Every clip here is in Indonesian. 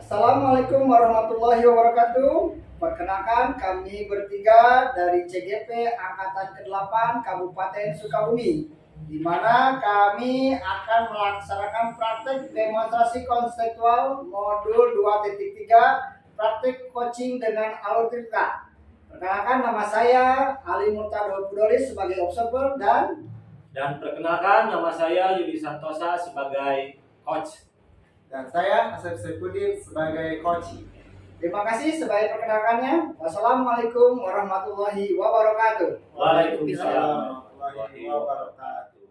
Assalamualaikum warahmatullahi wabarakatuh. Perkenalkan, kami bertiga dari CGP Angkatan ke-8 Kabupaten Sukabumi, di mana kami akan melaksanakan praktek demonstrasi konseptual modul 2.3 praktek coaching dengan alur cerita. Perkenalkan, nama saya Ali Murtado Budolis sebagai observer dan perkenalkan, nama saya Yudi Santosa sebagai coach. Dan saya Asep Saifuddin sebagai coach. Terima kasih sebagai perkenalkannya. Wassalamualaikum warahmatullahi wabarakatuh. Waalaikumsalam warahmatullahi wabarakatuh.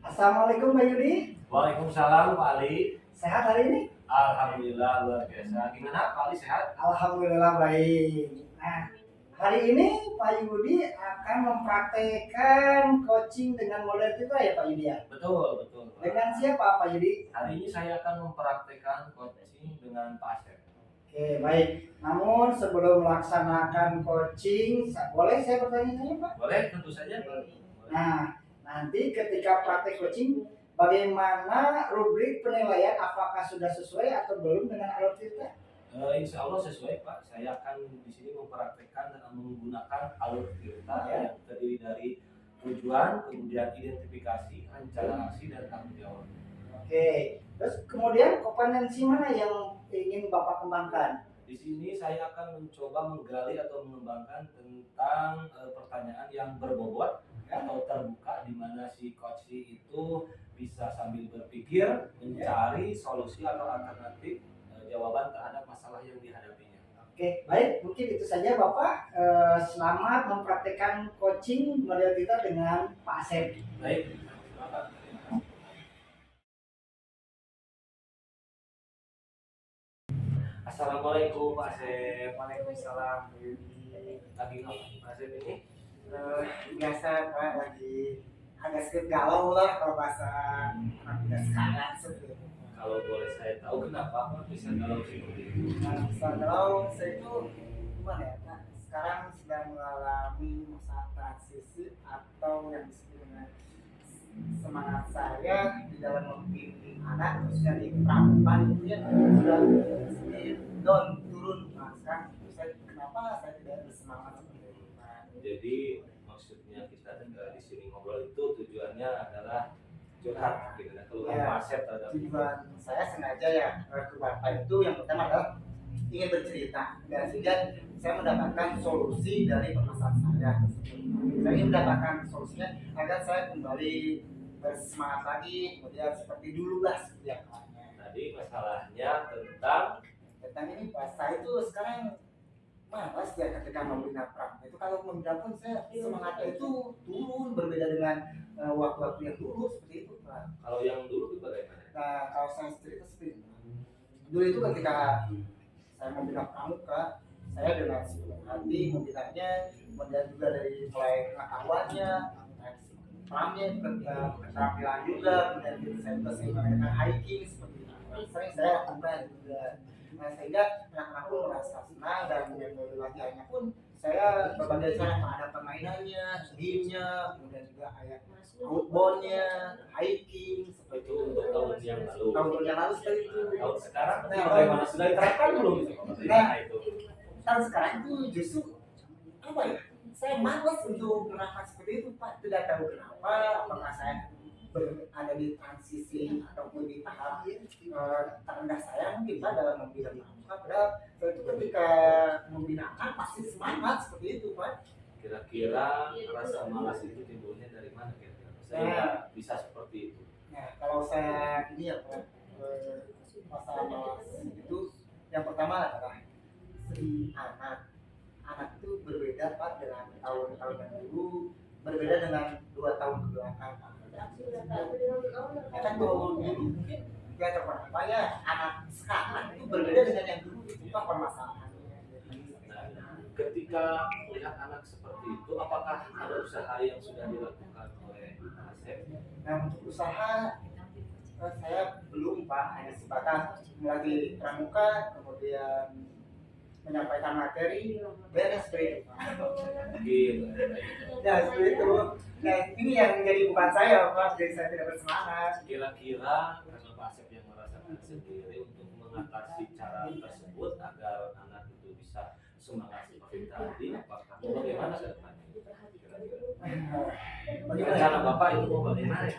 Assalamualaikum Mbak Yudi. Waalaikumsalam Pak Ali. Sehat hari ini? Alhamdulillah luar biasa. Gimana Pak Ali, sehat? Alhamdulillah baik. Nah, hari ini Pak Yudi akan mempraktekkan coaching dengan model kita ya Pak Yudi ya? Betul. Dengan siapa Pak Yudi? Hari ini saya akan mempraktekkan coaching dengan Pak Asep. Oke, baik. Namun sebelum melaksanakan coaching, boleh saya bertanya Pak? Boleh, tentu saja. Nah, nanti ketika praktek coaching, bagaimana rubrik penilaian, apakah sudah sesuai atau belum dengan alur cerita? Insya Allah sesuai Pak. Saya akan di sini mempraktekkan dan menggunakan alur cerita yang terdiri dari tujuan, kemudian identifikasi, rencana aksi, dan tanggung jawab. Oke, terus kemudian kompetensi mana yang ingin Bapak kembangkan? Di sini saya akan mencoba menggali atau mengembangkan tentang pertanyaan yang berbobot atau terbuka, di mana si coach itu bisa sambil berpikir mencari solusi atau alternatif jawaban terhadap masalah yang dihadapinya. Oke, baik, mungkin itu saja Bapak. Selamat mempraktekkan coaching model kita dengan Pak Asep. Baik, selamat. Assalamualaikum Pak Asep. Waalaikumsalam. Lagi ngapain Pak Asep ini? Biasa Pak, lagi agak sedikit galau lah kalau bahasa anak sekarang seperti itu. Kalau boleh saya tahu kenapa Pak bisa galau seperti itu? Nah, galau saya itu gimana ya? Nah, sekarang sedang mengalami masa transisi atau yang disebut dengan semangat saya di dalam membimbing anak, khususnya di pramuka itu ya sudah sedikit down, turun. Nah, sekarang kenapa saya tidak bersemangat seperti itu? Nah, jadi maksudnya kita di sini ngobrol itu tujuannya adalah curhat gitu kan, keluhan Pak Asep terhadap tujuan saya sengaja ya ke Bapak itu yang pertama adalah ingin bercerita dan sehingga saya mendapatkan solusi dari permasalahan saya tersebut. Saya ingin mendapatkan solusinya agar saya kembali bersemangat lagi, kemudian seperti dulu lah seperti yang lainnya. Tadi masalahnya tentang ini Pak, saya itu sekarang malas ya ketika membina pramuka itu. Kalau membina pun saya semangatnya itu turun, berbeda dengan waktu-waktu yang dulu seperti itu Pak. Kalau yang dulu itu bagaimana? Nah, kalau saya cerita seperti itu, dulu itu ketika saya membina pramuka, saya dengan sepenuh hati membinanya, kemudian juga dari mulai pengetahuannya, pahamnya, keterampilan juga, kemudian saya juga sering mengadakan hiking seperti itu. Sering saya lakukan juga. Nah, sehingga anak-anak pun merasa senang dan metode latihannya pun saya berbagai cara, ada permainannya, gamenya, kemudian juga ada outboundnya, hiking seperti Itu untuk tahun yang lalu. Tahun yang lalu seperti itu. Tahun sekarang bagaimana, sudah diterapkan belum itu? Nah, itu tahun sekarang itu justru apa ya? Saya malas untuk melakukan seperti itu Pak. Tidak tahu kenapa, apakah saya ada di transisi ataupun di tahap terendah saya mungkin Pak dalam membina pramuka. Padahal saya itu ketika membina anak pasti semangat seperti itu Pak. Kira-kira rasa malas itu timbulnya dari mana kira-kira? Saya bisa seperti itu. Nah, kalau saya ini ya Pak, masalah malas itu yang pertama adalah si anak itu berbeda Pak dengan tahun-tahun yang dulu, berbeda dengan 2 tahun kebelakang Pak. Ya kan kalau dulu mungkin ya apa ya, anak sekarang itu berbeda dengan yang dulu, itu Pak permasalahannya. Nah, ketika melihat anak seperti itu, apakah ada usaha yang sudah dilakukan oleh Asep? Nah, untuk usaha saya belum Pak, hanya sebatas melatih pramuka, kemudian menyampaikan materi beres seperti itu. Gitu. Nah seperti itu. Nah ini yang menjadi beban saya Pak, jadi saya tidak bersemangat. Kira-kira karena Pak Asep yang merasakan sendiri untuk mengatasi cara tersebut agar anak itu bisa semangat seperti tadi, apakah bagaimana ke depannya? Rencana Bapak itu mau bagaimana?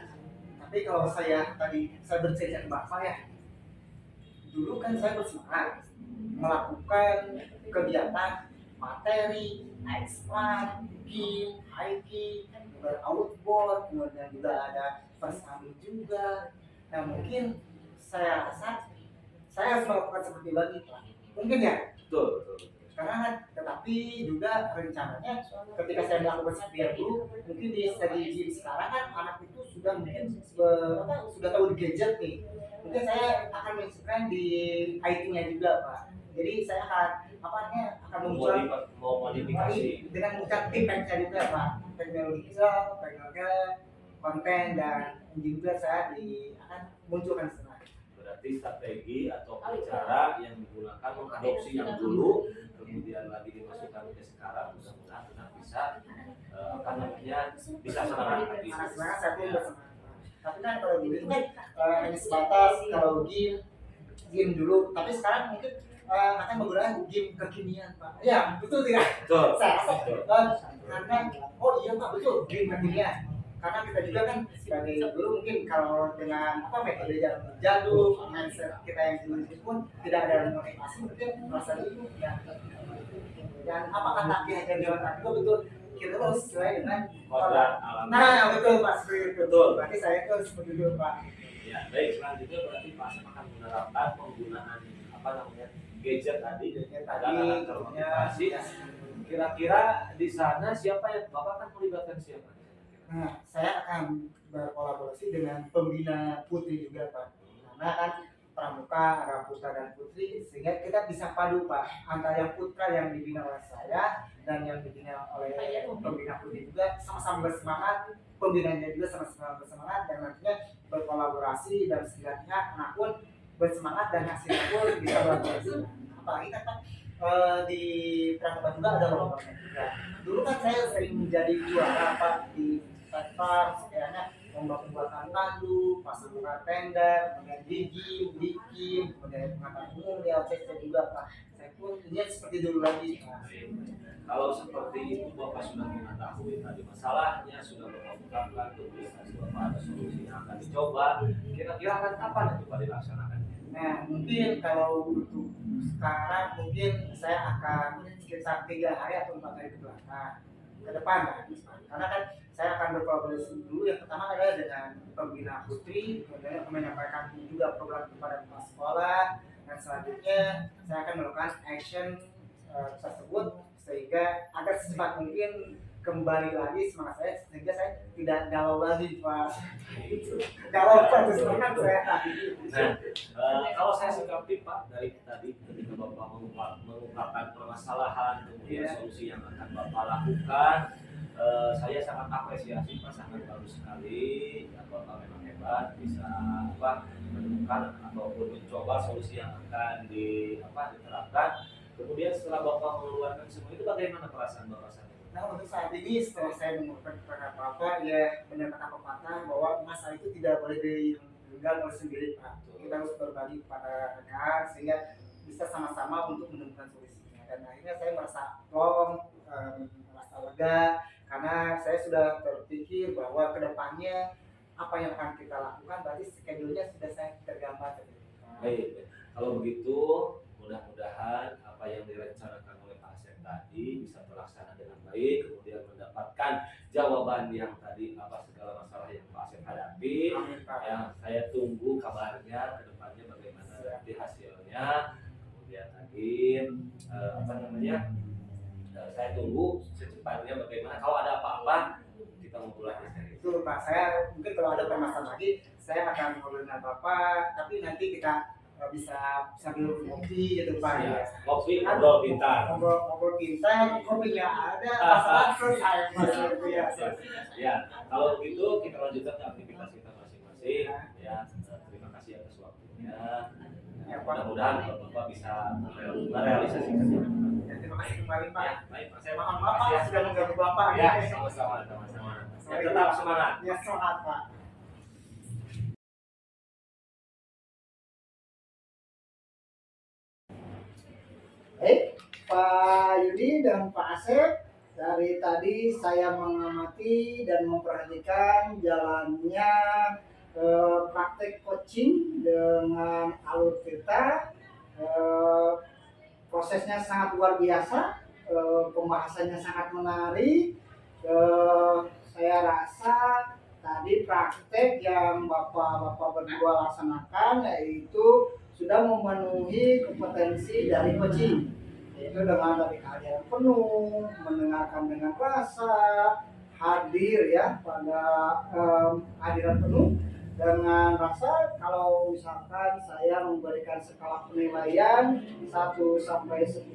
Tapi kalau saya tadi saya bercerita ke Bapak ya, dulu kan saya bersemangat melakukan kegiatan materi, eksplan, game, hiking, outboard, kemudian juga ada bersama juga. Nah mungkin saya rasa saya harus melakukan seperti lagi Pak. Mungkin ya. Betul. Karena tetapi juga rencananya ketika saya melakukan seperti yang dulu, mungkin di segi game sekarang kan anak itu sudah mungkin sudah tahu di gadget nih. Mungkin saya akan menginstruksikan di IT-nya juga Pak. Jadi saya akan Mau modifikasi dengan mengucap tipnya juga Pak. Teknologi konten dan juga saya akan munculkan senang. berarti strategi atau cara yang digunakan mengadopsi yang dulu kemudian lagi dimasukkan ke sekarang, mudah-mudahan benar bisa bisa semangat lagi. Semangat saya pun bersemangat. Tapi kan kalau dulu itu kan hanya sebatas kalau game dulu, tapi sekarang mungkin akan menggunakan game kekinian Pak. Ya betul tidak? Betul. Saya rasa karena iya Pak betul game kekinian. Karena kita juga kan sebagai dulu mungkin kalau dengan metode yang jadul, mindset kita yang dulu itu pun tidak ada motivasi, mungkin merasa itu ya. Dan apa kata Ki Hajar Dewantara itu betul kita harus sesuai dengan kodrat alam. Nah betul Pak, seperti itu. Betul. Berarti saya itu seperti itu Pak. Ya, baik, selanjutnya berarti Pak Asep akan menerapkan penggunaan gadget tadi agar anak termotivasi. Kira-kira di sana siapa yang Bapak akan melibatkan siapa? Nah, saya akan berkolaborasi dengan pembina putri juga Pak. Karena kan pramuka ada putra dan putri, sehingga kita bisa padu Pak antara yang putra yang dibina oleh saya dan yang dibina oleh pembina putri juga sama-sama bersemangat, pembinanya juga sama-sama bersemangat dan nantinya berkolaborasi dan setidaknya anak pun bersemangat dan hasilnya pun bisa berhasil. Apalagi kan Pak di pramuka juga ada lomba juga. Dulu kan saya sering menjadi juara Pak di Pepar, sekiranya lomba pembuatan tandu, pasang tenda, kemudian gigi, bikin, kemudian pengetahuan umum di LCC juga Pak. Saya pun lihat seperti dulu lagi Pak. Kalau seperti itu Bapak sudah mengetahui tadi masalahnya, sudah mengungkapkan publikasi Bapak ada solusi yang akan dicoba. Kira-kira akan kapan itu Pak dilaksanakan? Nah mungkin kalau untuk sekarang mungkin saya akan sekitar 3 hari atau 4 hari ke belakang ke depan kan. Karena kan saya akan berkolaborasi dulu. Yang pertama adalah dengan pembina putri, kemudian akan menyampaikan juga program kepada kepala sekolah, dan selanjutnya saya akan melakukan action tersebut sehingga agar secepat mungkin kembali lagi semangat saya, sehingga saya tidak galau lagi Pak. Galau Pak itu semangat saya. Kalau saya sikapi Pak dari tadi ketika Bapak mengungkapkan permasalahan kemudian solusi yang akan Bapak lakukan, saya sangat apresiasi Pak, sangat bagus sekali. Bapak memang hebat bisa menemukan ataupun mencoba solusi yang akan diterapkan. Kemudian setelah Bapak mengeluarkan semua itu, bagaimana perasaan Bapak saat itu? Nah untuk saat ini setelah saya mengumpulkan kepada Bapak ya benar kata pepatah bahwa masalah itu tidak boleh digenggam oleh sendiri Pak. Kita harus berbagi kepada rekan sehingga bisa sama-sama untuk menemukan solusinya. Dan akhirnya saya merasa plong, merasa lega karena saya sudah berpikir bahwa kedepannya apa yang akan kita lakukan berarti schedule-nya sudah saya tergambar. Baik, kalau begitu mudah-mudahan apa yang direncanakan oleh Pak Asep tadi bisa terlaksana dengan baik, kemudian mendapatkan jawaban yang tadi segala masalah yang Pak Asep hadapi. Ya, saya tunggu kabarnya ke depannya bagaimana nanti hasilnya. Kemudian lagi saya tunggu secepatnya bagaimana. Kalau ada apa-apa kita ngobrol lagi. Itu Pak, saya mungkin kalau ada permasalahan lagi saya akan ngobrol dengan Bapak, tapi nanti kita bisa sambil ngopi gitu Pak. Ya, ngopi ngobrol pintar. Ngobrol pintar, kopinya ada, masalah selesai Mas. Ya, kalau begitu kita lanjutkan ke aktivitas kita masing-masing. Ya, terima kasih atas waktunya. Ya Mudah-mudahan Bapak bisa merealisasikannya. Ya, terima kasih kembali Pak. Ya, baik Pak. Saya Mohon maaf Pak sudah mengganggu Bapak. Ya, sama-sama. Ya, tetap semangat. Ya, semangat Pak. Baik, Pak Yudi dan Pak Asep, dari tadi saya mengamati dan memperhatikan jalannya praktek coaching dengan alutsista. Prosesnya sangat luar biasa, pembahasannya sangat menarik. Saya rasa tadi praktek yang Bapak-Bapak berdua laksanakan yaitu sudah memenuhi kompetensi dari coaching, yaitu dengan tadi kehadiran penuh, mendengarkan dengan rasa, hadir ya pada hadiran penuh dengan rasa. Kalau misalkan saya memberikan skala penilaian 1 sampai 10,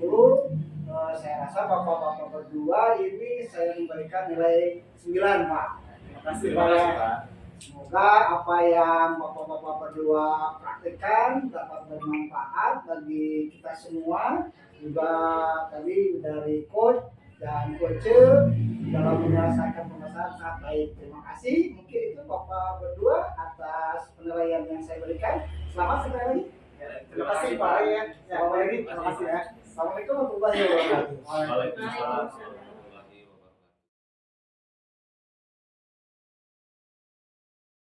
saya rasa Bapak-Bapak berdua ini saya memberikan nilai 9, Pak. Terima kasih Pak. Semoga apa yang Bapak-Bapak berdua praktekkan dapat bermanfaat bagi kita semua, juga tadi dari coach dan coacher dalam menyelesaikan pembahasan sangat baik. Terima kasih. Mungkin itu Bapak berdua atas penilaian yang saya berikan. Selamat sekali lagi. Terima kasih Pak. Ya, terima kasih ya. Assalamualaikum warahmatullahi wabarakatuh. Waalaikumsalam.